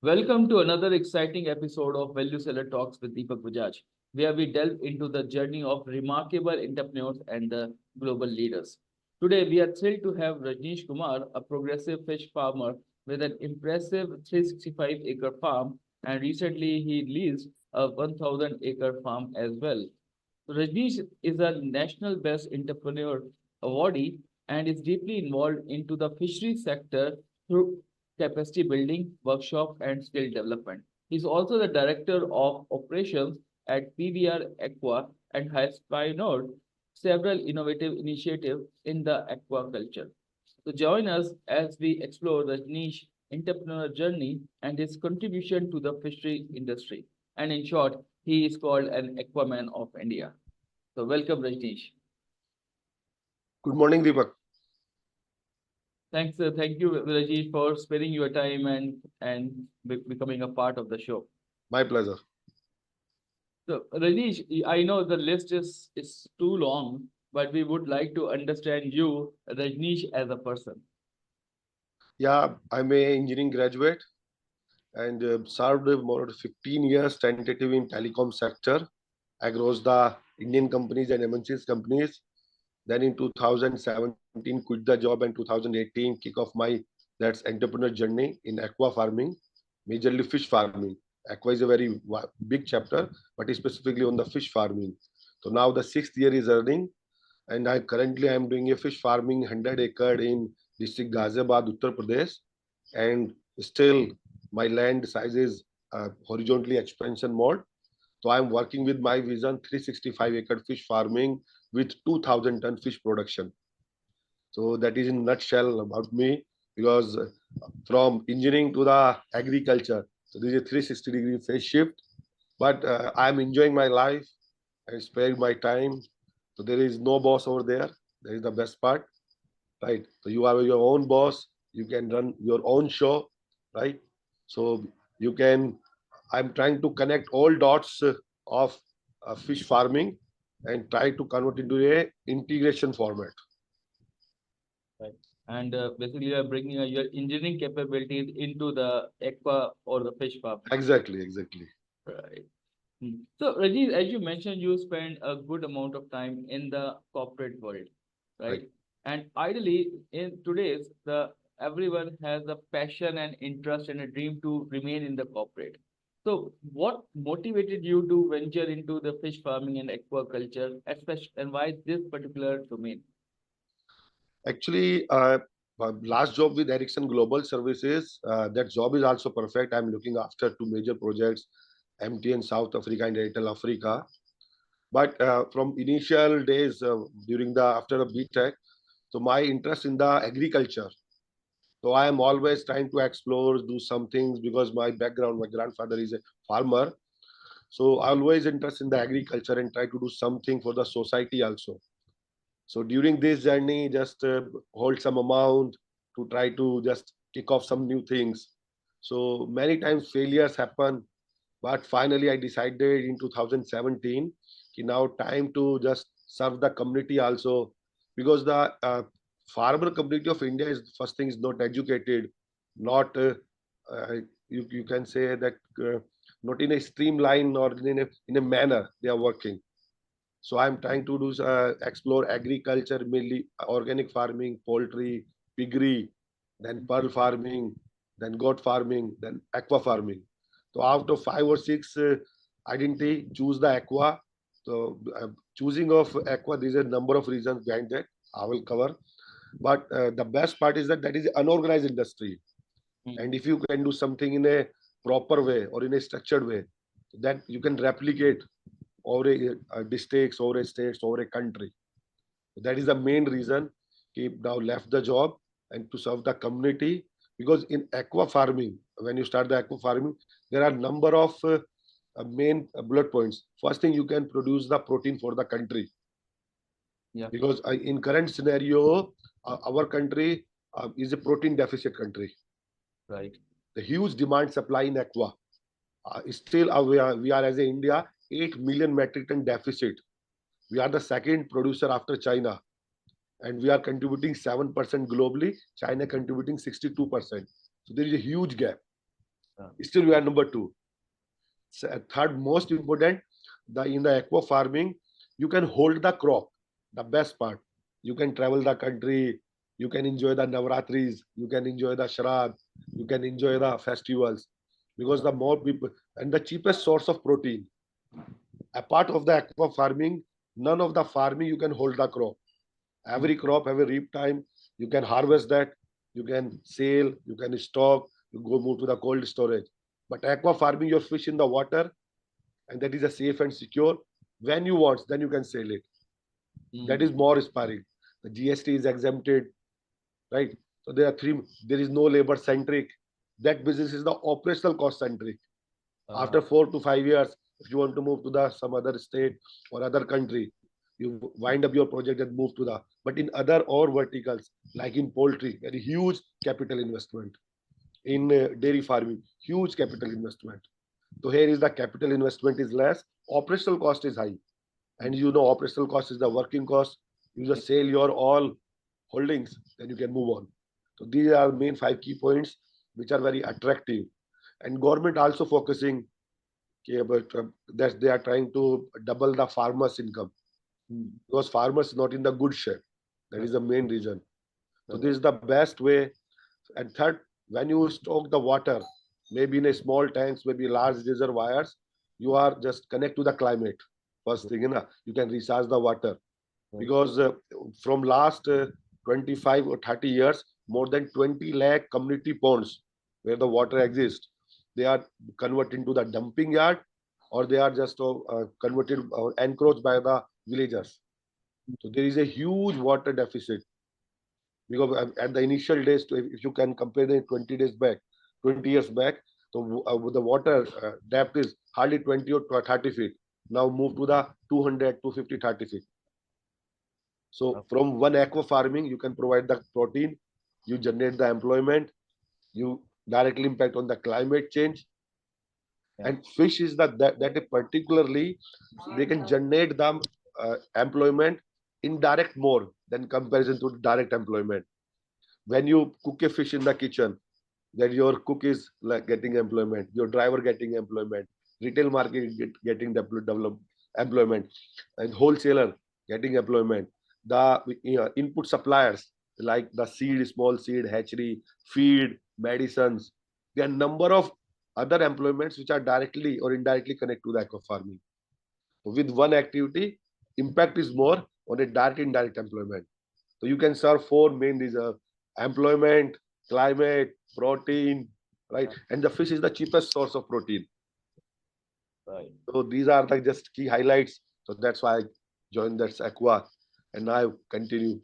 Welcome to another exciting episode of Value Seller Talks with Deepak Bajaj, where we delve into the journey of remarkable entrepreneurs and the global leaders. Today, we are thrilled to have Rajnish Kumar, a progressive fish farmer with an impressive 365-acre farm, and recently he leased a 1,000-acre farm as well. Rajnish is a National Best Entrepreneur awardee and is deeply involved into the fisheries sector through capacity building, workshop, and skill development. He is also the Director of Operations at PVR Aqua and has pioneered several innovative initiatives in the aquaculture. So join us as we explore Rajnish entrepreneur journey and his contribution to the fishery industry. And in short, he is called an Aquaman of India. So welcome, Rajnish. Good morning, Deepak. Thank you, Rajnish, for sparing your time and becoming a part of the show. My pleasure. So, Rajnish, I know the list is too long, but we would like to understand you, Rajnish, as a person. Yeah, I'm a engineering graduate and served more than 15 years tentative in telecom sector across the Indian companies and MNCs companies. Then in 2017, quit the job, and 2018 kick off my that's entrepreneur journey in aqua farming, majorly fish farming. Aqua is a very big chapter, but specifically on the fish farming. So now the sixth year is running, and I am doing a fish farming 100 acre in district Ghaziabad, Uttar Pradesh, and still my land size is horizontally expansion mode. So I'm working with my vision 365-acre fish farming with 2,000-ton fish production. So that is in nutshell about me, because from engineering to the agriculture, so this is a 360-degree phase shift. But I'm enjoying my life and sparing my time. So there is no boss over there. That is the best part, right? So you are your own boss. You can run your own show, right? So you can. I'm trying to connect all dots of fish farming and try to convert into a integration format. Right. And basically, you are bringing your engineering capabilities into the aqua or the fish farm. Exactly, exactly. Right. So, Rajiv, as you mentioned, you spend a good amount of time in the corporate world, right? Right. And ideally, in today's the everyone has a passion and interest and a dream to remain in the corporate. So, what motivated you to venture into the fish farming and aquaculture, especially, and why this particular domain? Actually, my last job with Ericsson Global Services, that job is also perfect. I'm looking after two major projects, MTN South Africa and Airtel Africa. But from initial days during the after the BTech, so my interest in the agriculture. So I am always trying to explore, do some things, because my background, my grandfather is a farmer. So I always interest in the agriculture and try to do something for the society also. So during this journey, just hold some amount to try to just kick off some new things. So many times failures happen, but finally I decided in 2017, now time to just serve the community also, because the farmer community of India is first thing is not educated, not uh, you can say that not in a streamline or in a manner they are working. So I'm trying to do explore agriculture, mainly organic farming, poultry, piggery, then pearl farming, then goat farming, then aqua farming. So out of five or six identity, choose the aqua. So choosing of aqua, there's a number of reasons behind that. I will cover. But the best part is that that is an unorganized industry, and if you can do something in a proper way or in a structured way, that you can replicate over a districts, over a states, over a country. That is the main reason he now left the job and to serve the community. Because in aqua farming, when you start the aqua farming, there are number of main bullet points. First thing, you can produce the protein for the country. Yeah. Because in current scenario, our country is a protein deficit country. Right. The huge demand supply in aqua. Still, we are as a India 8 million metric ton deficit. We are the second producer after China, and we are contributing 7% globally. China contributing 62%. So there is a huge gap. Still we are number two. Third most important, in the aqua farming, you can hold the crop. The best part, you can travel the country, you can enjoy the Navratris, you can enjoy the Sharad, you can enjoy the festivals, because the more people, and the cheapest source of protein. Apart of the aqua farming, none of the farming you can hold the crop. Every crop have a reap time. You can harvest that, you can sell, you can stock, you go move to the cold storage. But aqua farming, your fish in the water, and that is a safe and secure. When you want, then you can sell it. That is more inspiring. The GST is exempted, right? So there are three. There is no labor centric. That business is the operational cost centric. After 4 to 5 years, if you want to move to the some other state or other country, you wind up your project and move to the. But in other or verticals, like in poultry, very huge capital investment. In dairy farming, huge capital investment. So here is the capital investment is less, operational cost is high, and you know operational cost is the working cost. You just sell your all holdings, then you can move on. So these are main 5 key points which are very attractive, and government also focusing about that they are trying to double the farmers' income because farmers not in the good shape. That is the main reason. So this is the best way. And third, when you stock the water, maybe in a small tanks, maybe large reservoirs, you are just connect to the climate. First thing, you can recharge the water because from last 25 or 30 years, more than 20 lakh community ponds where the water exists, they are converted into the dumping yard or they are just converted or encroached by the villagers. So there is a huge water deficit because at the initial days, if you can compare the 20 days back, 20 years back, so the water depth is hardly 20 or 30 feet. Now move to the 200, 250, 30 feet. So from one aqua farming, you can provide the protein, you generate the employment, you directly impact on the climate change. And fish is that particularly they can generate the employment indirect more than comparison to direct employment. When you cook a fish in the kitchen, that your cook is like getting employment, your driver getting employment, retail market getting develop employment, and wholesaler getting employment. The input suppliers like the seed, small seed, hatchery, feed, medicines. There are number of other employments which are directly or indirectly connected to the aqua farming. With one activity, impact is more on a direct indirect employment. So you can serve four main reserve: employment, climate, protein, right? And the fish is the cheapest source of protein. Right. So these are the just key highlights. So that's why I joined that aqua, and now continue.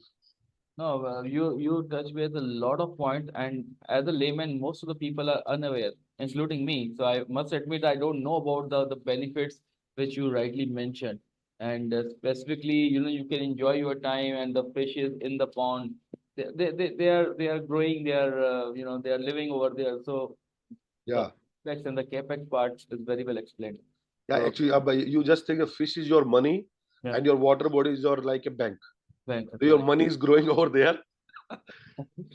No, you touch with a lot of points, and as a layman, most of the people are unaware, including me. So I must admit I don't know about the benefits which you rightly mentioned. And specifically, you can enjoy your time, and the fish is in the pond. They are growing. They are living over there. So the Yeah, aspects and the capex part is very well explained. yeah. So Actually, but you just think a fish is your money, yeah, and your water body is your like a bank. thanks, So your correct. money is growing over there.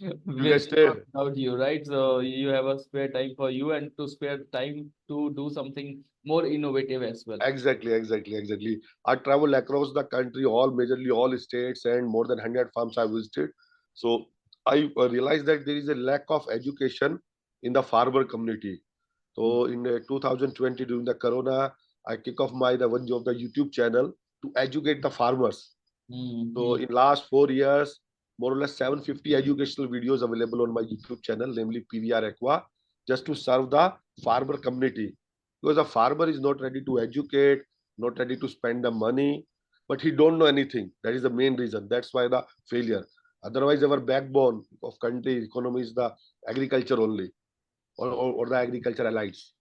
You can stay. Without you, right? So you have a spare time for you and to spare time to do something more innovative as well. Exactly, exactly, exactly. I travel across the country, all majorly all states, and more than 100 farms I visited. So I realized that there is a lack of education in the farmer community. So in 2020, during the Corona, I kick off the one of the YouTube channel to educate the farmers. So Mm-hmm. in last 4 years, more or less 750 educational videos available on my YouTube channel, namely PVR Aqua, just to serve the farmer community. Because a farmer is not ready to educate, not ready to spend the money, but he don't know anything. That is the main reason. That's why the failure. Otherwise, our backbone of country economy is the agriculture only, or the agriculture allies.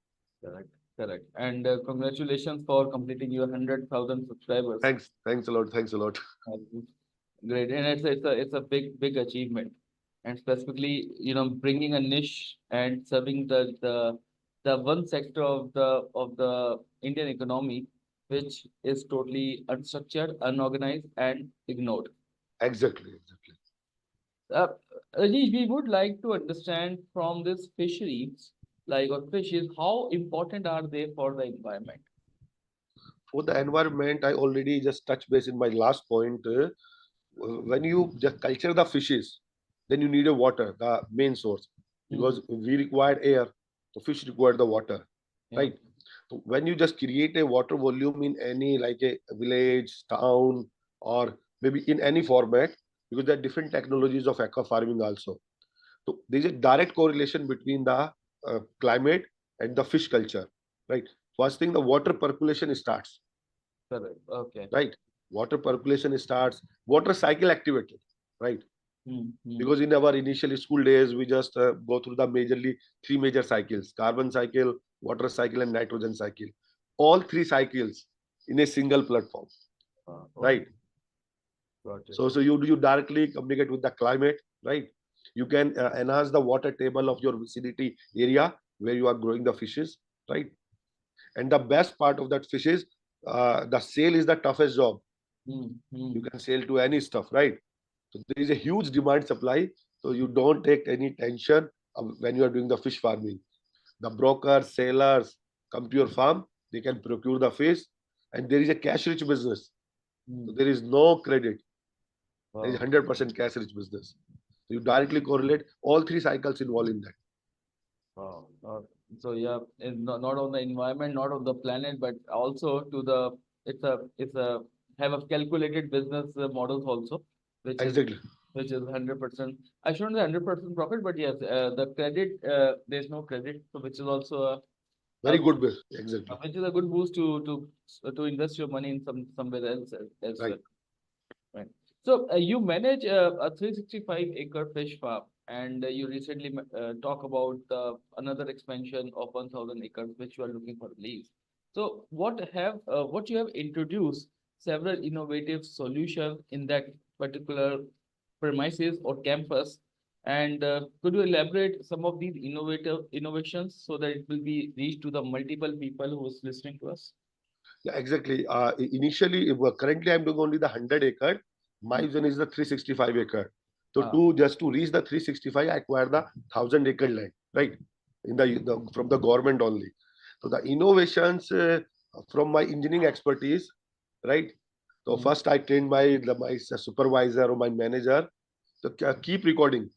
Correct, correct. And congratulations for completing your 100,000 subscribers. Thanks a lot, thanks a lot. Uh, Great, and it's a big achievement, and specifically, bringing a niche and serving the one sector of the Indian economy, which is totally unstructured, unorganized, and ignored. Exactly, exactly. Uh, Rajesh, we would like to understand from this fisheries, like or fishes, how important are they for the environment? For the environment, I already just touched base in my last point. When you just culture the fishes, then you need a water, the main source, Hmm. because we require air, the fish require the water, Yeah. right? So when you just create a water volume in any like a village, town, or maybe in any format, because there are different technologies of aqua farming also. So there is a direct correlation between the climate and the fish culture, right? First thing, the water percolation starts, Correct. Okay. right? Water percolation starts, water cycle activated, right? Hmm. Hmm. Because in our initial school days, we just go through the majorly three major cycles: carbon cycle, water cycle, and nitrogen cycle. All three cycles in a single platform, Oh, right? got it. So you directly communicate with the climate, right? You can enhance the water table of your vicinity area where you are growing the fishes, right? And the best part of that fish is the sale is the toughest job. Hmm. You Hmm. can sell to any stuff, right? So there is a huge demand supply. So you don't take any tension when you are doing the fish farming. The brokers, sellers come to your farm, they can procure the fish, and there is a cash rich business. So Hmm. there is no credit. There is Wow. 100% cash rich business. So you directly correlate all three cycles involved in that. Wow. So yeah, it's not on the environment, not on the planet, but also to the it's a have a calculated business models also, which is Exactly. which is 100%. I shouldn't say 100% profit, but yes, the credit there's no credit, so which is also Very a good business. Exactly. which is a good boost to invest your money in somewhere else as Right. well. Right. So you manage a 365-acre fish farm, and you recently talk about another expansion of 1,000 acres, which you are looking for lease. So what you have introduced several innovative solutions in that particular premises or campus, and could you elaborate some of these innovative innovations so that it will be reached to the multiple people who is listening to us? Yeah, exactly. Initially, currently I'm doing only the 100 acre. My Hmm. vision is the 365 acre. So Ah, to just to reach the 365, I acquire the 1,000 acre land, right? In the from the government only. So the innovations from my engineering expertise, right? So hmm. first I trained my supervisor or my manager to keep recording.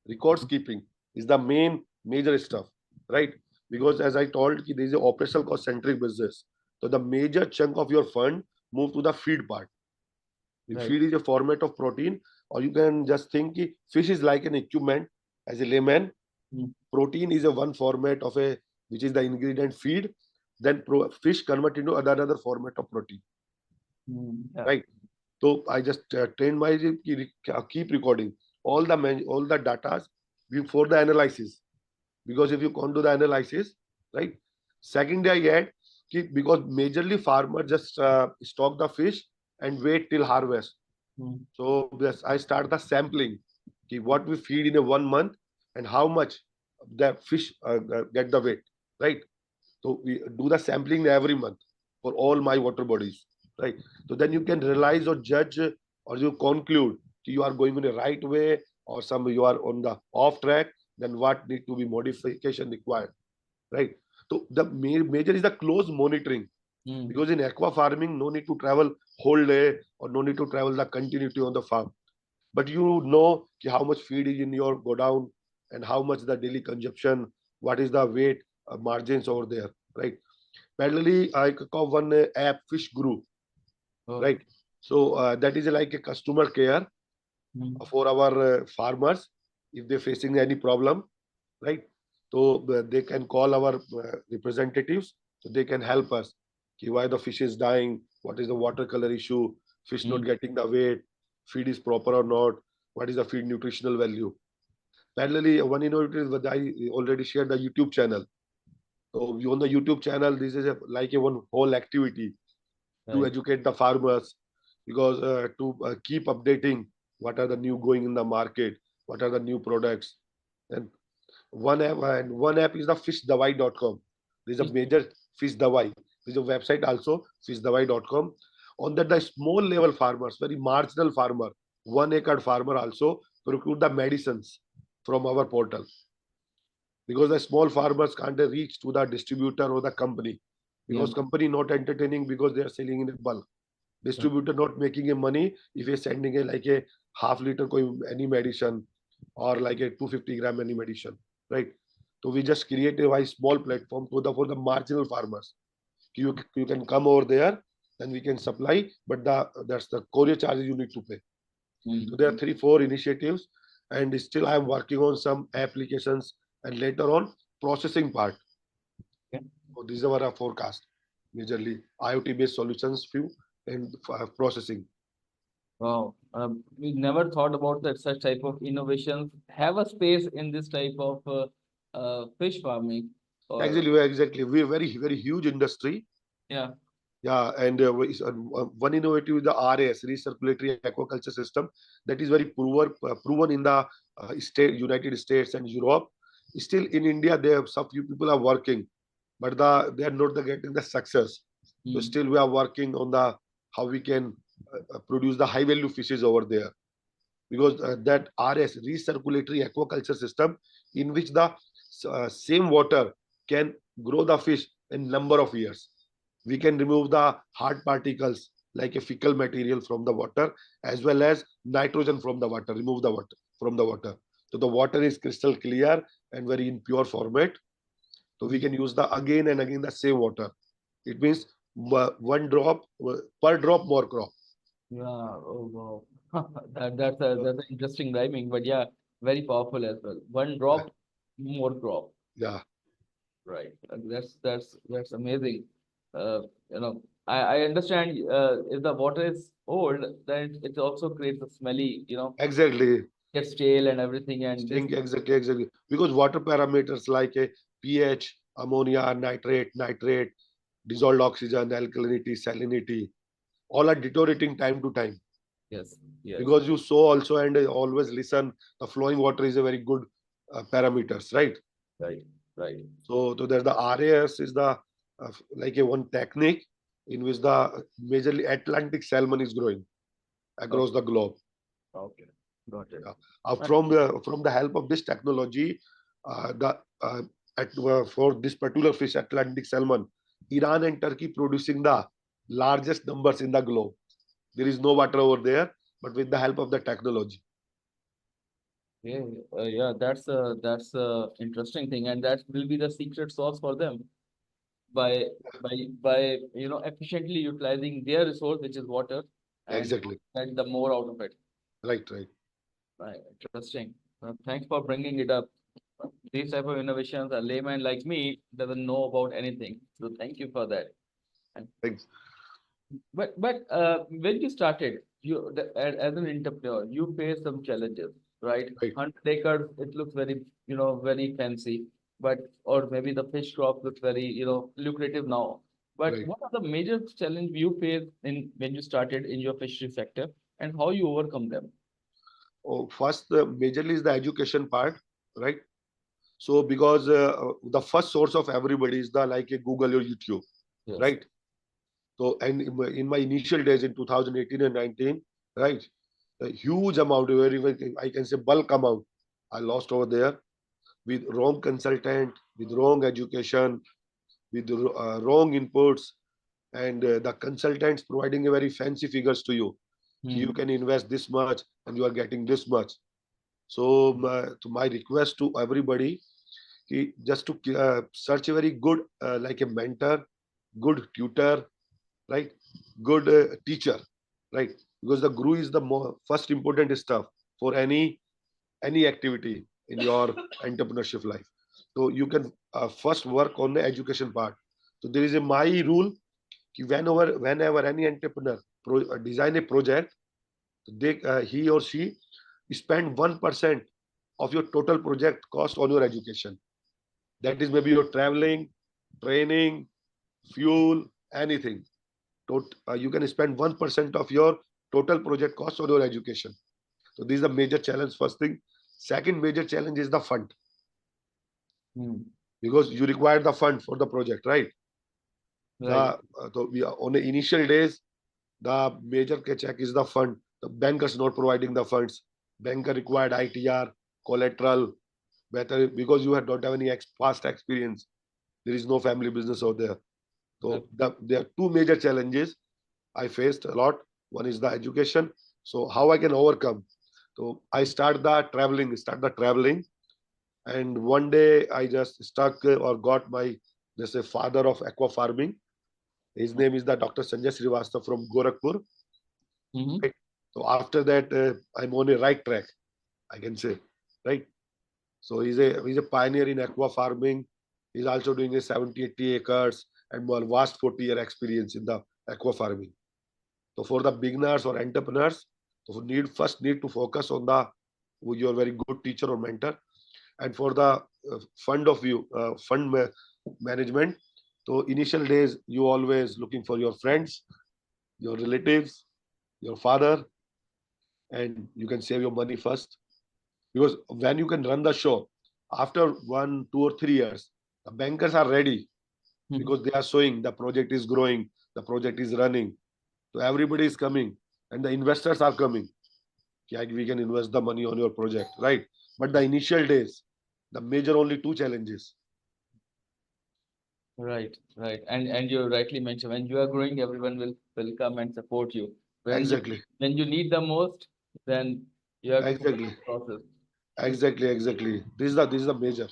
Records keeping is the main major stuff, right? Because as I told, there is a operational cost centric business. So the major chunk of your fund move to the feed part. The Right. feed is a format of protein, or you can just think fish is like an equipment. As a layman, Hmm. protein is a one format of a which is the ingredient feed. Then fish convert into another format of protein, Hmm. Yeah. right? So I just trained my keep recording all the data before the analysis, because if you can't do the analysis, right? Second, I add because majorly farmer just stock the fish and wait till harvest. Hmm. So yes, I start the sampling, what we feed in a 1 month and how much the fish get the weight, right? So we do the sampling every month for all my water bodies, right? So then you can realize or judge or you conclude you are going in the right way or some you are on the off track. Then what need to be modification required, right? So the major is the close monitoring, Hmm. because in aqua farming no need to travel whole day or no need to travel the continuity on the farm, but you know how much feed is in your go down and how much the daily consumption, what is the weight margins over there, right? Parallelly, I call one app, Fish Guru, Oh. right? So that is like a customer care Hmm. for our farmers if they're facing any problem, right? So they can call our representatives, so they can help us. Why the fish is dying? What is the watercolor issue? Fish Hmm. not getting the weight? Feed is proper or not? What is the feed nutritional value? Parallelly, one innovative is that I already shared the YouTube channel. So on the YouTube channel, this is like a one whole activity to Right. educate the farmers, because to keep updating what are the new going in the market, what are the new products. And one app is the fishdawai.com. There's a Fish. major fish dawai. There's a website also, fishdawai.com. On that, the small level farmers, very marginal farmer, 1 acre farmer also procure the medicines from our portal. because the small farmers can't reach to the distributor or the company, Yeah. because company not entertaining because they are selling in a bulk. Distributor not making a money if you're sending a like a half liter any medicine or like a 250 gram any medicine, right? So we just create a very small platform for the marginal farmers. You can come over there, then we can supply, but that's the courier charges you need to pay. So there are 3, 4 initiatives, and still I am working on some applications and later on processing part. Okay. So these are our forecast, majorly IoT based solutions, few and processing. Wow. We never thought about that such type of innovations have a space in this type of fish farming or Exactly. We're very huge industry. yeah. Yeah, and one innovative is the RAS, recirculatory aquaculture system, that is very proven in the United States and Europe. Still in India, there are some few people are working, but they are not getting the success. So Mm. still we are working on the how we can produce the high value fishes over there, because that RS, recirculatory aquaculture system, in which the same water can grow the fish in number of years. We can remove the hard particles like a fecal material from the water, as well as nitrogen from the water, remove the water from the water. So the water is crystal clear and very in pure format. So we Mm. can use the again and again the same water. It means one drop per drop more crop. Yeah. Oh wow. That's an interesting rhyming, but yeah, very powerful as well. One Yeah, drop, more crop. yeah, Right. That's amazing. Uh, you know, I understand if the water is old, then it also creates a smelly, exactly. gets stale and everything. And this, Staying exactly. Because water parameters like a pH, ammonia, nitrate, dissolved oxygen, alkalinity, salinity, all are deteriorating time to time. yes, yes, Because you saw also and always listen, the flowing water is a very good parameters, right? right, right. So there's the RAS is the like a one technique in which the majorly Atlantic salmon is growing Okay, across the globe. okay, got it. Yeah. Uh, From the help of this technology, the for this particular fish, Atlantic salmon, Iran and Turkey producing the largest numbers in the globe. There is no water over there, but with the help of the technology. Yeah, yeah, that's a interesting thing, and that will be the secret sauce for them by by efficiently utilizing their resource, which is water, and Exactly. get the more out of it. Right. Right, interesting. Thanks for bringing it up. These type of innovations, a layman like me doesn't know about anything. So thank you for that. And Thanks. but when you started, as an entrepreneur, you faced some challenges, right? Right. 100 acres, it looks very very fancy, but or maybe the fish crop looks very lucrative now. But Right. what are the major challenges you faced in when you started in your fishery sector, and how you overcome them? Oh, first, majorly is the education part, right? So because the first source of everybody is the like a Google or YouTube, Yes. right? So, and in my initial days in 2018 and 19, right, a huge amount, I can say bulk amount, I lost over there with wrong consultant, with wrong education, with wrong inputs, and the consultants providing a very fancy figures to you. You Hmm. can invest this much and you are getting this much. So, my request to everybody, just to search a very good, like a mentor, good tutor, right? Good teacher, right? Because the guru is the first important stuff for any activity in your entrepreneurship life. So you can first work on the education part. So there is a my rule: whenever any entrepreneur design a project, he or she spend 1% of your total project cost on your education. That is maybe your traveling, training, fuel, anything. You can spend 1% of your total project cost on your education. So this is the major challenge. First thing. Second major challenge is the fund, Hmm. because you require the fund for the project, right? Right. So we are on the initial days, the major check is the fund. The bankers not providing the funds. Banker required ITR, collateral, better because you don't have any past experience. There is no family business out there. So there are two major challenges I faced a lot. One is the education. So how I can overcome? So I start the traveling, and one day I just stuck or got my just a father of aqua farming. His name is the Dr. Sanjay Srivastava from Gorakhpur. Mhm. Right? So after that, I'm on a right track, I can say, right? So he's a pioneer in aqua farming. He's also doing a 70, 80 acres and more vast 40-year experience in the aqua farming. So for the beginners or entrepreneurs, so need to focus on the your very good teacher or mentor, and for the management. So initial days you always looking for your friends, your relatives, your father, and you can save your money first, because when you can run the show after 1, 2, or 3 years, the bankers are ready Mhm. because they are showing the project is growing, the project is running, so everybody is coming, and the investors are coming. Yeah, we can invest the money on your project, right? But the initial days, the major only two challenges. Right, right. And you rightly mentioned, when you are growing, everyone will come and support you. Exactly, When you need the most, then you have to follow exactly, the process. exactly. This is the major.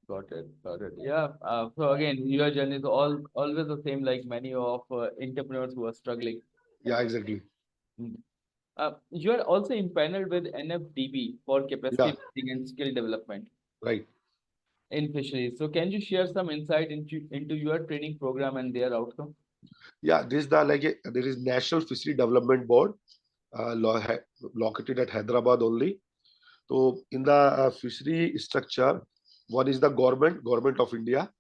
Got it, got it. Yeah. So again, your journey is always the same, like many of entrepreneurs who are struggling. Yeah, exactly. Mm. You are also impaneled with NFDB for Yeah, capacity building and skill development right. in fisheries. So can you share some insight into your training program and their outcome? Yeah, this is the there is National Fishery Development Board, located at Hyderabad only. So in the fishery structure, one is the government of India,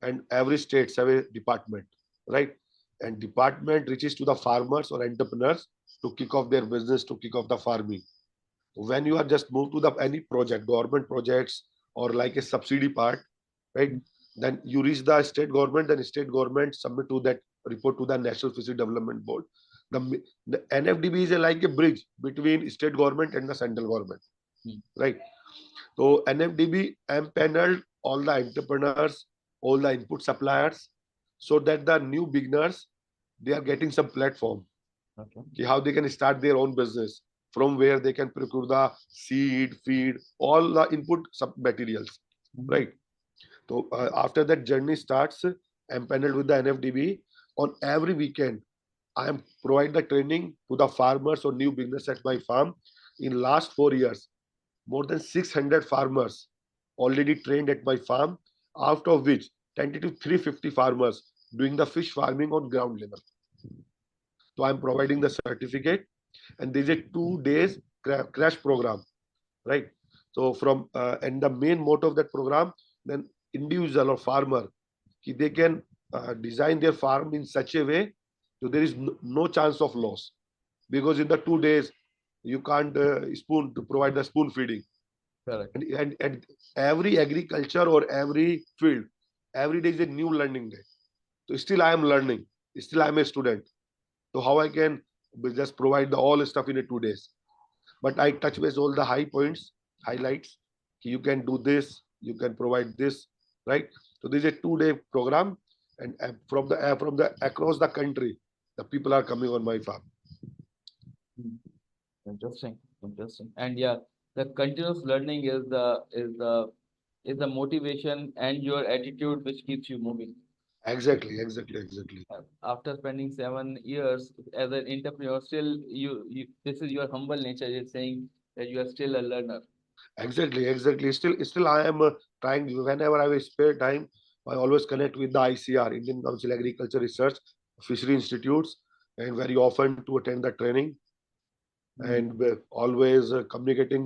and every state have a department, right? And department reaches to the farmers or entrepreneurs to kick off their business, to kick off the farming. When you are just moved to the any project, government projects or like a subsidy part, right? Then you reach the state government, then state government submit to that report to the National Fishery Development Board. The NFDB is like a bridge between state government and the central government, Mm. right? So NFDB empaneled all the entrepreneurs, all the input suppliers, so that the new beginners they are getting some platform, Okay. how they can start their own business, from where they can procure the seed, feed, all the input sub materials, Mhm. right? So after that journey starts, I'm paneled with the NFDB. On every weekend, I am provide the training to the farmers or new business at my farm. In last 4 years, more than 600 farmers already trained at my farm, out of which 20 to 350 farmers doing the fish farming on ground level. So I'm providing the certificate, and there's a 2 days crash program, right? So and the main motto of that program, then individual or farmer, they can design their farm in such a way so there is no chance of loss, because in the 2 days you can't spoon to provide the spoon feeding, Correct. and every agriculture or every field, every day is a new learning day. So still I am learning, still I am a student. So how I can just provide the all stuff in a 2 days, but I touch base all the high points, highlights. You can do this, you can provide this, right? So this is a 2 day program, and from the across the country, the people are coming on my farm. Mm. Interesting, interesting. And yeah, the continuous learning is the motivation and your attitude which keeps you moving. Exactly. After spending 7 years as an entrepreneur, still this is your humble nature. You're saying that you are still a learner. Exactly. Still, I am trying. Whenever I have spare time, I always connect with the ICR, Indian Council Agriculture Research, Fishery Institutes, and very often to attend the training, Mm. and always communicating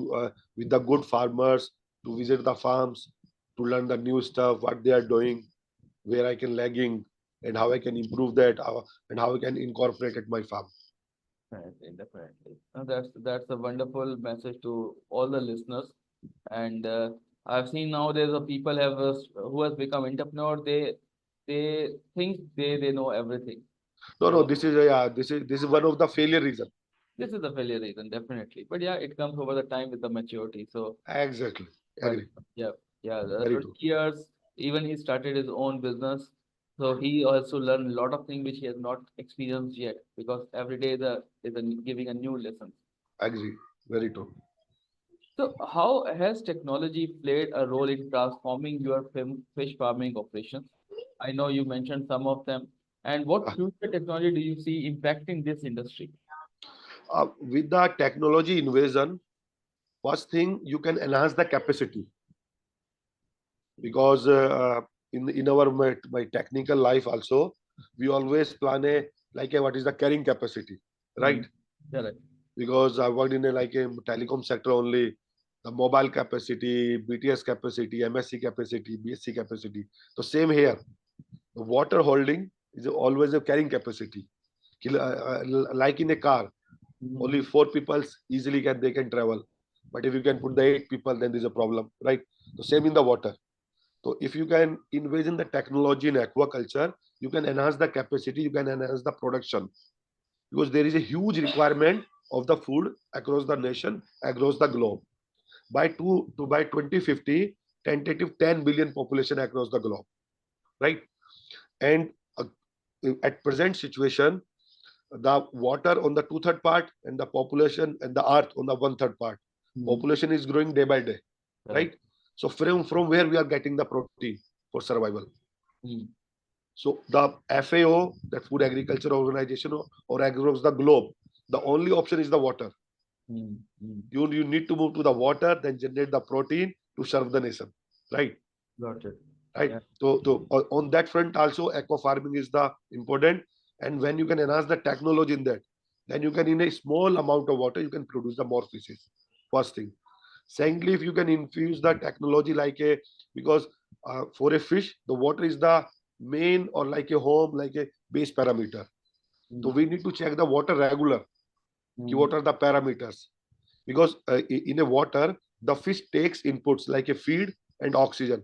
with the good farmers, to visit the farms, to learn the new stuff, what they are doing, where I can lagging, and how I can improve that, and how I can incorporate at my farm. Definitely, definitely. That's a wonderful message to all the listeners. And I've seen nowadays the people who has become entrepreneur. They think they know everything. No, So this is one of the failure reason. this is the failure reason, definitely. But yeah, it comes over the time with the maturity. So Exactly. Agree. Yeah, yeah. The Very 20 true. years, even he started his own business. So he also learned a lot of things which he has not experienced yet because every day giving a new lesson. Agree. Very true. So how has technology played a role in transforming your fish farming operations? I know you mentioned some of them. And what Uh, future technology do you see impacting this industry? with the technology invasion, first thing you can enhance the capacity because in our my technical life also we always plan a like a what is the carrying capacity, right? Mm. Correct. Because I worked in a like a telecom sector only, the mobile capacity, BTS capacity, MSC capacity, BSC capacity. So same here, the water holding is always a carrying capacity. Like in a car, Mhm. only four people easily can travel, but if you can put the eight people, then there's a problem, right? So same in the water. So if you can invest in the technology in aquaculture, you can enhance the capacity, you can enhance the production because there is a huge requirement of the food across the nation, across the globe. By 2050, tentative 10 billion population across the globe, right? And uh, at present situation, the water on the two-third part and the population and the earth on the one-third part. Mm. Population is growing day by day, Correct. right? So from where we are getting the protein for survival? Mm. So the FAO, that Food Agriculture Organization, or across the globe, the only option is the water. Mm. Mm. You need to move to the water, then generate the protein to serve the nation, right? Got it. Right. Yeah. So on that front also, aqua farming is the important. And when you can enhance the technology in that, then you can in a small amount of water you can produce the more fishes. First thing. Secondly, if you can infuse the technology like a because for a fish the water is the main or like a home like a base parameter. So Mm. we need to check the water regular. Mm. What are the parameters? Because in a water the fish takes inputs like a feed and oxygen,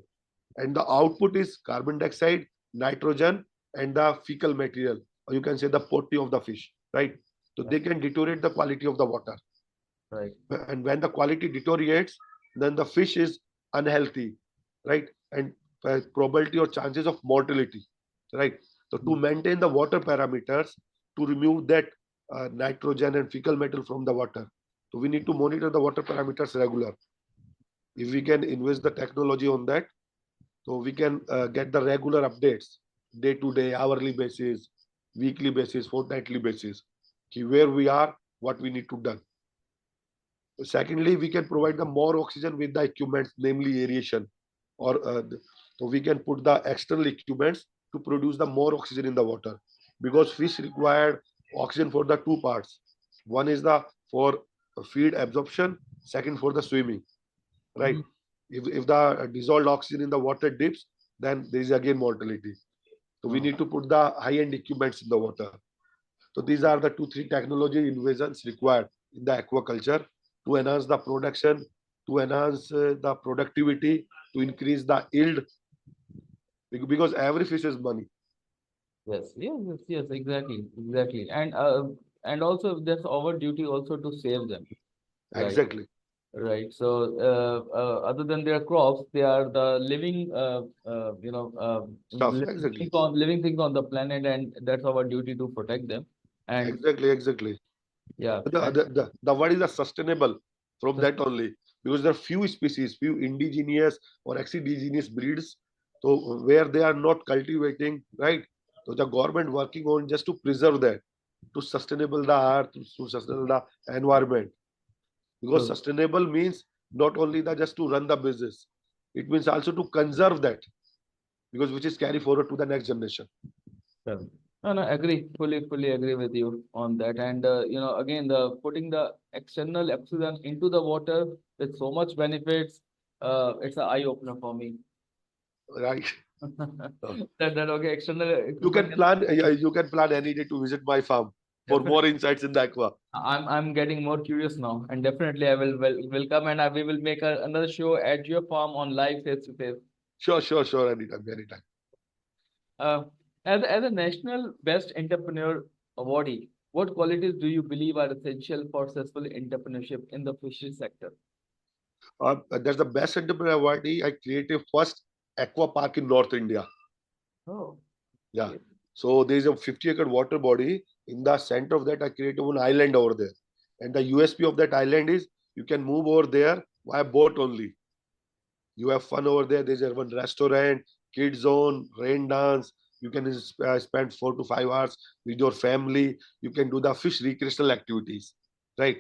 and the output is carbon dioxide, nitrogen, and the fecal material, or you can say the potty of the fish, right? So Yeah. they can deteriorate the quality of the water, Right. and when the quality deteriorates, then the fish is unhealthy, right? And probability or chances of mortality, right? So to Mm. maintain the water parameters, to remove that nitrogen and fecal matter from the water, so we need to monitor the water parameters regular. If we can invest the technology on that, so we can get the regular updates, day to day, hourly basis, weekly basis, fortnightly basis, where we are, what we need to do. Secondly, we can provide the more oxygen with the equipments, namely aeration, or so we can put the external equipments to produce the more oxygen in the water, because fish require oxygen for the two parts. One is the for feed absorption, second for the swimming, right? Mm. If the dissolved oxygen in the water dips, then there is again mortality. So we Oh. need to put the high-end equipments in the water. So these are the two, three technology innovations required in the aquaculture to enhance the production, to enhance the productivity, to increase the yield, because every fish is money. Yes. Yes. Yes. Yes. Exactly. Exactly. And also there's our duty also to save them. Right. Exactly. Right. So, other than their crops, they are the living, Stuff. Exactly. living things on the planet, and that's our duty to protect them. And Exactly. Exactly. yeah, and The word is the sustainable from sus- that only, because there are few species, few indigenous or exogenous breeds, so where they are not cultivating, right? So the government working on just to preserve that, to sustainable the earth, to sustainable the environment, because so, sustainable means not only the just to run the business, it means also to conserve that, because which is carry forward to the next generation. so- no, no, agree, fully agree with you on that. And again, the putting the external oxygen into the water with so much benefits, it's an eye opener for me. Right. Uh, That okay, external you equipment can can plan you can plan any day to visit my farm for more definitely. insights in the aqua. I'm getting more curious now, and definitely I will come, and we will make another show at your farm on live face to face. Sure, anytime, anytime. Uh, as a national best entrepreneur awardee, what qualities do you believe are essential for successful entrepreneurship in the fisheries sector? That's the best entrepreneur award. I created first aqua park in North India. Oh, Yeah. great. So there is a 50-acre water body. In the center of that, I created one island over there. And the USP of that island is you can move over there via boat only. You have fun over there. There's a one restaurant, kids zone, rain dance. You can spend 4 to 5 hours with your family. You can do the fish recreational activities, right?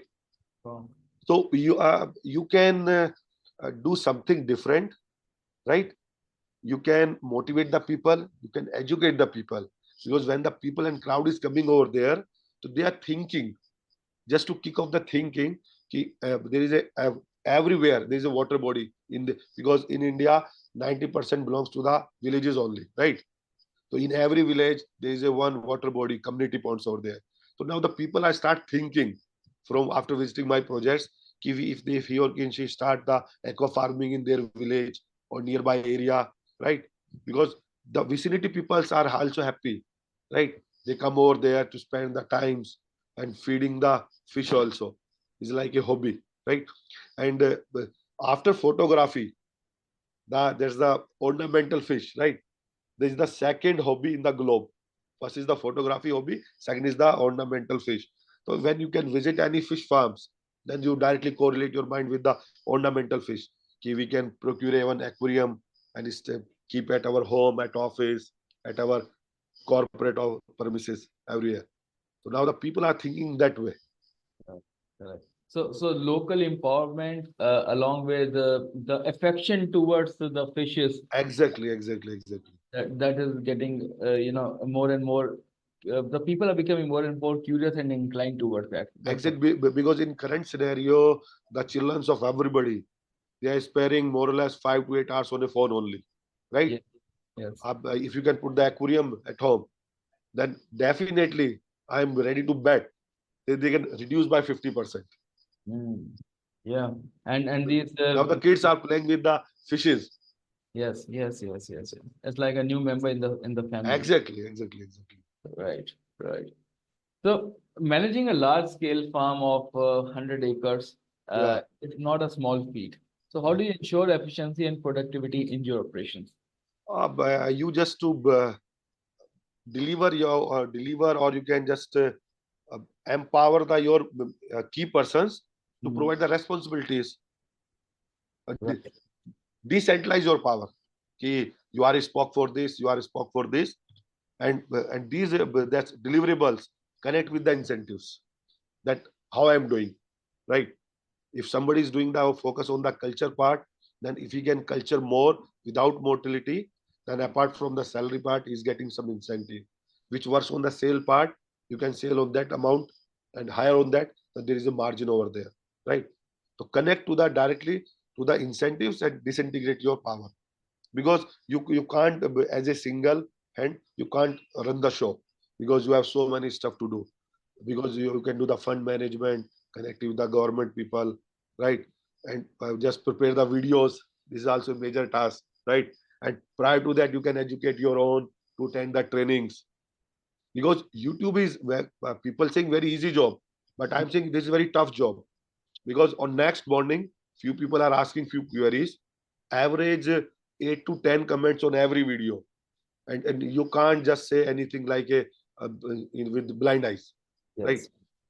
Wow. So you can do something different, right? You can motivate the people, you can educate the people, because when the people and crowd is coming over there, so they are thinking, just to kick off the thinking, there is a everywhere there is a water body in the, because in India 90% belongs to the villages only, right? So in every village there is a one water body, community ponds over there. So now the people I start thinking from after visiting my projects, if they, if he or she start the aqua farming in their village or nearby area, right? Because the vicinity peoples are also happy, right? They come over there to spend the times and feeding the fish also. It's like a hobby, right? And after photography, there's the ornamental fish, right? This is the second hobby in the globe. First is the photography hobby, second is the ornamental fish. So when you can visit any fish farms, then you directly correlate your mind with the ornamental fish. We can procure a one aquarium and keep at our home, at office, at our corporate premises everywhere. So now the people are thinking that way. Correct, correct. So local empowerment, along with the affection towards the fishes, Exactly, exactly, exactly. that is getting, more and more. The people are becoming more and more curious and inclined towards that. That's what. Exactly, because in current scenario, the children of everybody, they are sparing more or less 5 to 8 hours on a phone only, right? Yes, yes. If you can put the aquarium at home, then definitely I'm ready to bet that they can reduce by 50%. Mm. Yeah, and these Now the kids are playing with the fishes. yes, yes, yes, yes, yes. It's like a new member in the family. Exactly, exactly, exactly. Right, right. So managing a large scale farm of 100 acres Yeah. is not a small feat. So how do you ensure efficiency and productivity in your operations? You just to deliver, or you can just empower the your key persons to Mm. provide the responsibilities. Right. Decentralize your power. You are spoke for this, you are spoke for this, and these that's deliverables connect with the incentives. That how I am doing, right? If somebody is doing the focus on the culture part, then if he can culture more without mortality, then apart from the salary part, he's getting some incentive, which works on the sale part. You can sell on that amount and higher on that, then there is a margin over there, right? So connect to that directly to the incentives and disintegrate your power, because you can't as a single hand you can't run the show, because you have so many stuff to do, because you can do the fund management, connect with the government people, right? And just prepare the videos. This is also a major task, right? And prior to that, you can educate your own to attend the trainings, because YouTube is where people saying very easy job, but I'm saying this is a very tough job, because on next morning, few people are asking few queries, average 8 to 10 comments on every video, and you can't just say anything like a with blind eyes, right? Yes.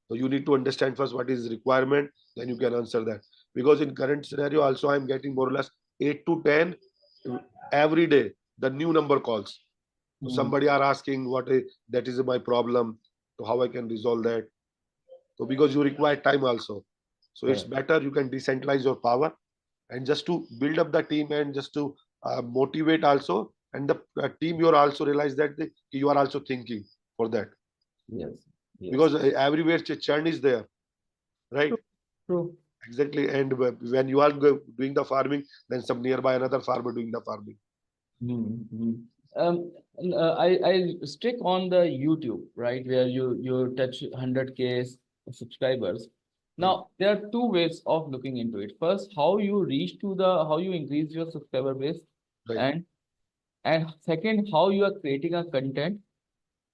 So you need to understand first what is requirement, then you can answer that. Because in current scenario, also I'm getting more or less 8 to 10 every day. The new number calls. So Mm. somebody are asking that is my problem. So how I can resolve that. So because you require time also. So it's Correct. better you can decentralize your power, and just to build up the team, and just to motivate also, and the team you are also realize that you are also thinking for that, Yes. Yes. because everywhere churn is there, right? True. True. Exactly. And when you are doing the farming, then some nearby another farmer doing the farming. Mm-hmm. I stick on the YouTube, right, where you touch 100K subscribers. Hmm. Now there are two ways of looking into it. First, how you reach to the how you increase your subscriber base, Right. and second, how you are creating a content,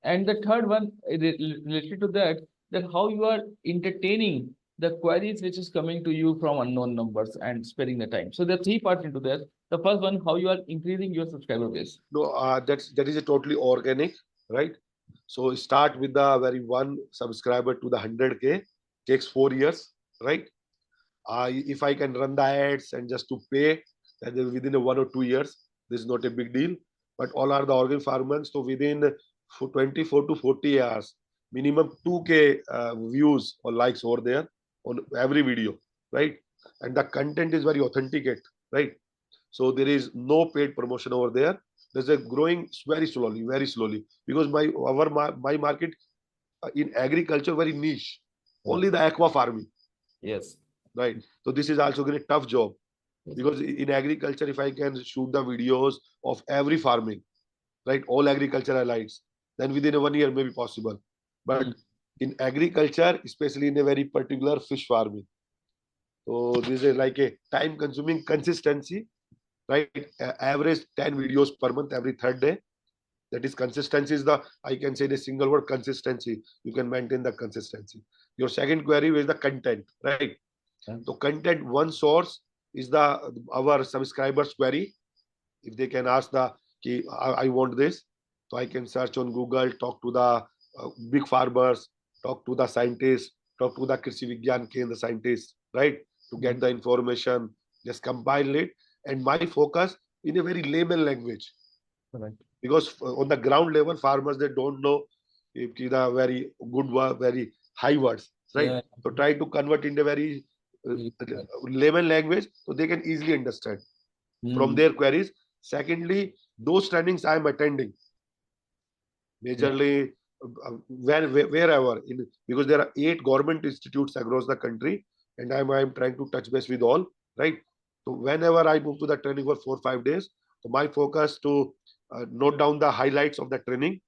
and the third one related to that, that how you are entertaining the queries which is coming to you from unknown numbers and spending the time. So there are three parts into that. The first one, how you are increasing your subscriber base. No, that is a totally organic, right? So start with the very one subscriber to the 100K, takes 4 years, right? If I can run the ads and just to pay, and then within a 1 or 2 years, this is not a big deal. But all are the organ farmers, so within 24 to 40 hours, minimum 2K views or likes over there on every video, right? And the content is very authenticate, right? So there is no paid promotion over there. There's a growing very slowly, because my market in agriculture very niche, Yeah. only the aqua farming, Yes. right? So this is also a tough job, because in agriculture, if I can shoot the videos of every farming, right, all agricultural lights, then within a 1 year may be possible. But Mm. in agriculture, especially in a very particular fish farming, so this is like a time consuming consistency, right? Average 10 videos per month every third day. That is consistency is the, I can say the single word, consistency. You can maintain the consistency. Your second query is the content, right? Yeah. So content, one source is the our subscribers query. If they can ask the, I want this, so I can search on Google, talk to the big farmers, talk to the scientists, talk to the Krishi Vigyan Kendra scientists, right? To get the information, just compile it. And my focus in a very layman language, Correct. because on the ground level, farmers, they don't know if the very good word, very high words, right? Yeah. So try to convert into very layman language so they can easily understand from Mm. their queries. Secondly, those trainings I am attending Yeah. majorly wherever in, because there are 8 government institutes across the country, and I'm trying to touch base with all, right? So whenever I move to the training for 4 5 days, so my focus to note down the highlights of the training,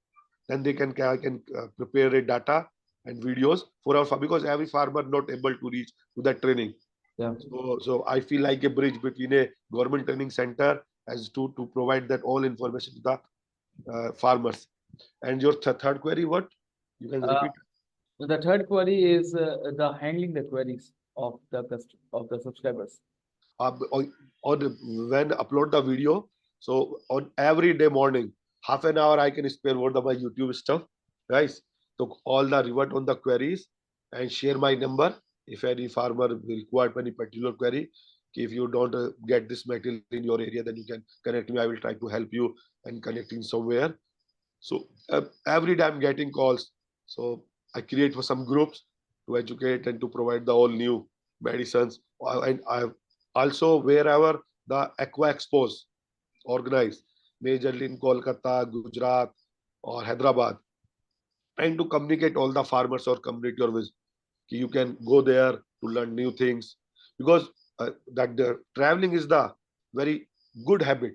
then they can I can prepare a data and videos for our because every farmer not able to reach to that training. Yeah. So I feel like a bridge between a government training center as to provide that all information to the farmers. And your third query, what? You can Uh, repeat. the third query is the handling the queries of the of the subscribers. On when upload the video, so on every day morning, half an hour I can spare for the my YouTube stuff, guys. So all the revert on the queries and share my number. If any farmer will require any particular query, if you don't get this material in your area, then you can connect me. I will try to help you and connecting somewhere. So every day I'm getting calls. So I create for some groups to educate and to provide the all new medicines. And I also wherever the aqua expos organized, majorly in Kolkata, Gujarat, or Hyderabad, trying to communicate all the farmers or community or with you can go there to learn new things, because that the traveling is the very good habit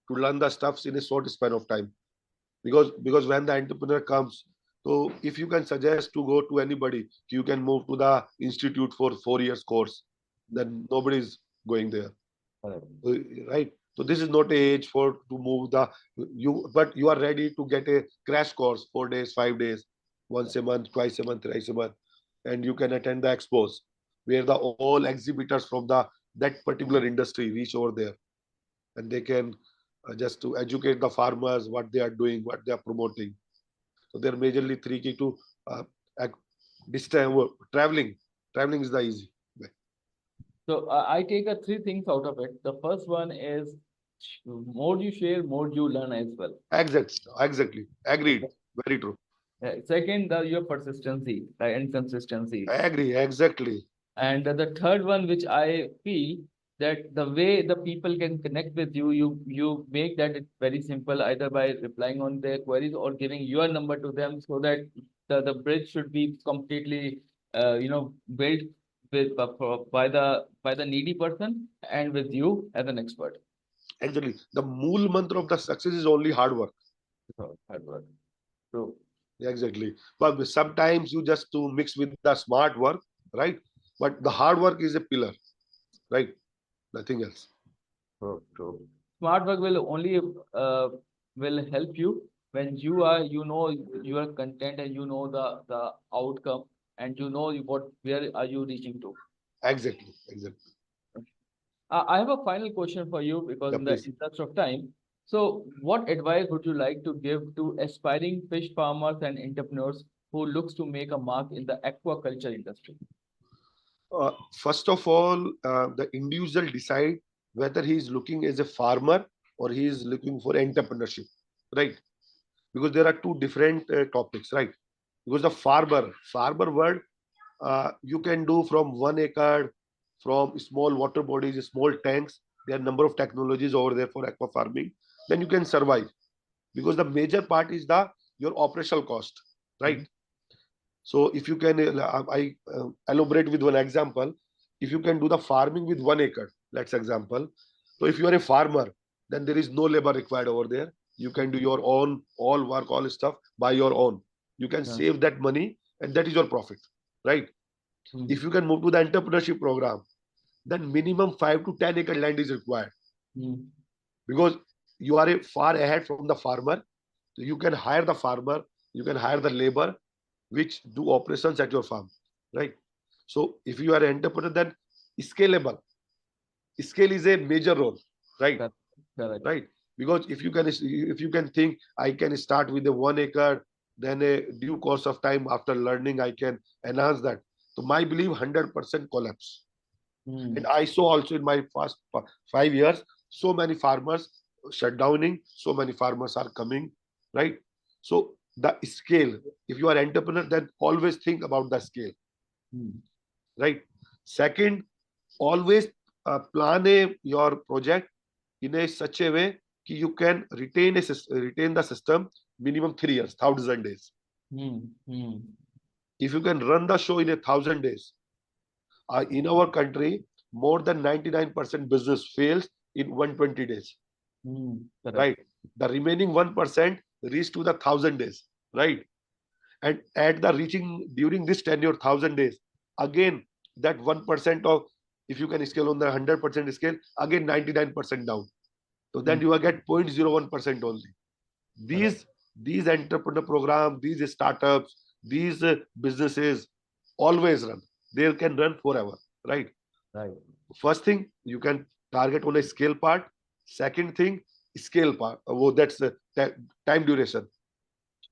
to learn the stuffs in a short span of time, because when the entrepreneur comes, so if you can suggest to go to anybody, you can move to the institute for 4 years course, then nobody is going there. Correct. Right? So this is not a age for to move the you, but you are ready to get a crash course 4 days, 5 days, once a month, twice a month, thrice a month, and you can attend the expos where the all exhibitors from the that particular industry reach over there, and they can just to educate the farmers what they are doing, what they are promoting. So they're majorly three key to uh, distance traveling. Traveling is the easy way. So I take three things out of it. The first one is more you share, more you learn as well. Exactly. Agreed. Very true. Second, your persistency, right, and consistency. Agree. Exactly. And the third one, which I feel that the way the people can connect with you, you make that it very simple, either by replying on their queries or giving your number to them, so that the bridge should be completely built with by the needy person and with you as an expert. Actually, the mool mantra of the success is only hard work. So, hard work. True. Exactly. But sometimes you just to mix with the smart work, right? But the hard work is a pillar, right? Nothing else. True. True. Smart work will only will help you when you are your content and you know the outcome. and you know where are you reaching to. Exactly, exactly. I have a final question for you because Yeah, in the please. interest of time. So, what advice would you like to give to aspiring fish farmers and entrepreneurs who looks to make a mark in the aquaculture industry? First of all, the individual decide whether he is looking as a farmer or he is looking for entrepreneurship, right? Because there are two different topics, right? Because the farmer word, you can do from 1 acre, from small water bodies, small tanks. There are number of technologies over there for aqua farming. Then you can survive because the major part is the your operational cost, right? Mhm. So if you can, I elaborate with one example. If you can do the farming with 1 acre, let's example. So if you are a farmer, then there is no labor required over there. You can do your own all work, all stuff by your own. You can Yeah. save that money, and that is your profit, right? Mm. If you can move to the entrepreneurship program, then minimum 5 to 10 acre land is required Mm. because you are a far ahead from the farmer. So you can hire the farmer, you can hire the labor, which do operations at your farm, right? So if you are an entrepreneur, then scalable. Scale is a major role, right? Correct. Correct. Right? Because if you can think I can start with a 1 acre, then a due course of time after learning I can enhance that. So my belief 100% collapse. And Mm. I saw also in my past 5 years, so many farmers shut downing, so many farmers are coming, right? So the scale, if you are entrepreneur, then always think about the scale, Mm. right? Second, always plan your project in a such a way that you can retain the system minimum 3 years, 1,000 days. Mm. Mm. If you can run the show in 1,000 days, in our country, more than 99% business fails in 120 days, Mm. Correct. right? The remaining 1% reach to the 1,000 days, right? And at the reaching during this tenure 1,000 days, again that 1% of, if you can scale on the 100% scale, again 99% down. So then Mm. you will get 0.01% only. Correct. These entrepreneur program, these startups, these businesses always run. They can run forever, right? Right. First thing, you can target on a scale part. Second thing, scale part. Oh, that's the time duration.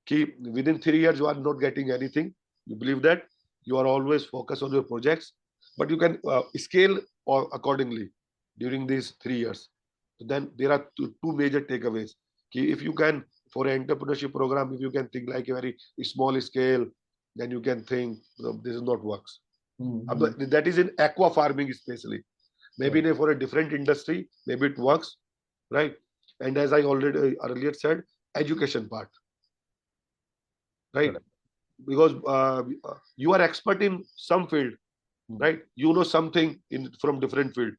Keep within 3 years, you are not getting anything. You believe that you are always focused on your projects, but you can scale or accordingly during these 3 years. So then there are two major takeaways. If you can, for an entrepreneurship program, if you can think like a very small scale, then you can think, this is not works. Mm. That is in aqua farming especially. Maybe Correct. for a different industry, maybe it works, right? And as I already earlier said, education part, right? Correct. Because you are expert in some field, Mm. right? You know something in from different field,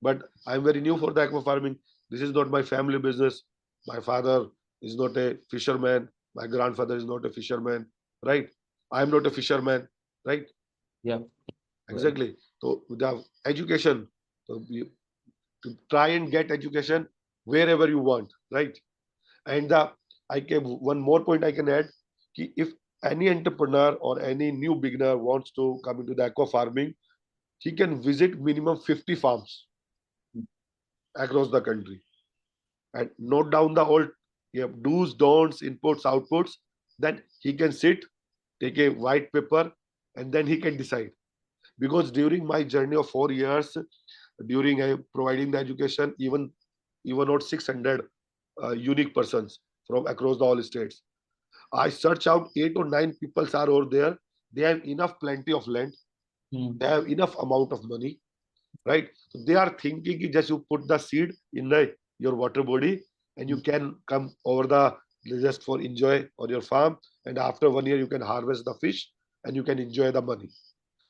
but I'm very new for the aqua farming. This is not my family business. My father is not a fisherman. My grandfather is not a fisherman, right? I'm not a fisherman, right? Yeah. Right. Exactly. So the education, so to try and get education wherever you want, right? And the I can one more point I can add, if any entrepreneur or any new beginner wants to come into the aqua farming, he can visit minimum 50 farms Mm. across the country and note down the all, yeah, do's, don'ts, inputs, outputs. Then he can sit, take a white paper, and then he can decide. Because during my journey of 4 years, during providing the education, even not 600 unique persons from across the all states. I search out 8 or 9 people are over there. They have enough plenty of land. Mm. They have enough amount of money, right? So they are thinking ki just you put the seed in your water body and you Mm. can come over the just for enjoy on your farm. And after 1 year, you can harvest the fish and you can enjoy the money.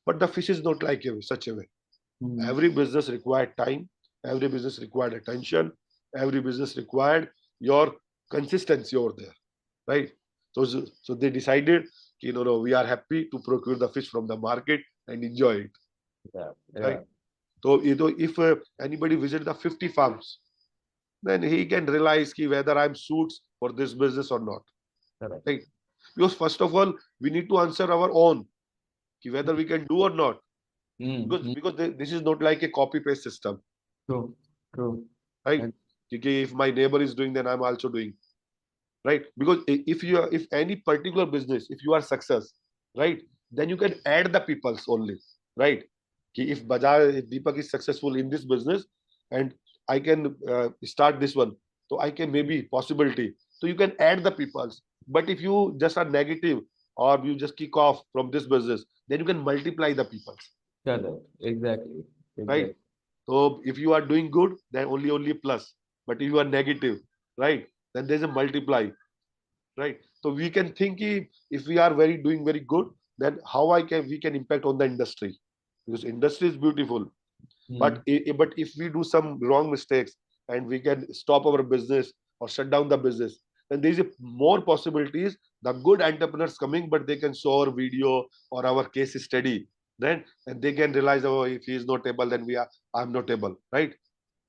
But the fish is not like such a way. Mm. Every business required time, every business required attention, every business required your consistency over there, right? So they decided, no, we are happy to procure the fish from the market and enjoy it, Yeah. Yeah. right? So if anybody visit the 50 farms, then he can realize whether I'm suits for this business or not, Correct. right? Because first of all, we need to answer our own. whether we can do or not. Mm, Because this is not like a copy paste system, true, true. right? And If my neighbor is doing, then I'm also doing, right? Because if you are, if any particular business, if you are success, right, then you can add the peoples only, right? If Bajaj, if Deepak is successful in this business, and I can start this one, so I can maybe possibility. So you can add the peoples. But if you just are negative or you just kick off from this business, then you can multiply the peoples, correct, exactly, right? exactly. So if you are doing good, then only plus. But if you are negative, right, then there's a multiply, right? So we can think if we are very doing very good, then how I can we can impact on the industry, because industry is beautiful. Mm, But but if we do some wrong mistakes and we can stop our business or shut down the business, then there is a more possibilities. The good entrepreneurs coming, but they can show our video or our case study. Then and they can realize, oh, if he is not able, then I'm not able, right?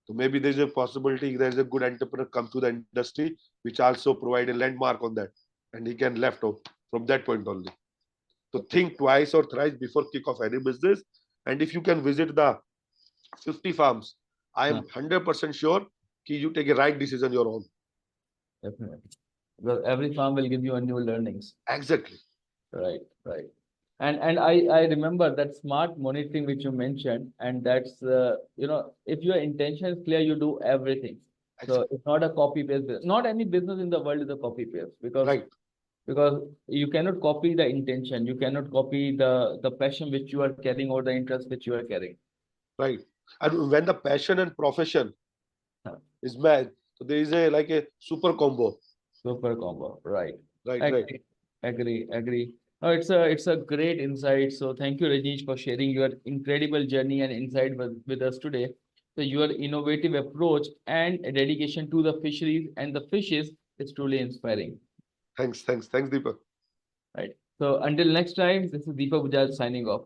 So maybe there's a possibility there's a good entrepreneur come to the industry, which also provide a landmark on that, and he can left out from that point only. So think twice or thrice before kick off any business. And if you can visit the 50 farms, I am huh, 100% sure that you take a right decision your own. definitely. Because every farm will give you a new learnings. Exactly. Right, right. And I remember that smart monitoring which you mentioned, and that's if your intention is clear, you do everything. So Exactly. it's not a copy paste business. Not any business in the world is a copy paste, Right. because you cannot copy the intention, you cannot copy the passion which you are carrying or the interest which you are carrying. Right. And when the passion and profession Huh. is matched, so there is a like a super combo. Super combo, right? Right. Right. Agree, agree. No, it's a great insight. So thank you, Rajneesh, for sharing your incredible journey and insight with us today. So your innovative approach and dedication to the fisheries and the fishes is truly inspiring. Thanks. Thanks. Thanks, Deepak. Right. So until next time, this is Deepak Bajaj signing off.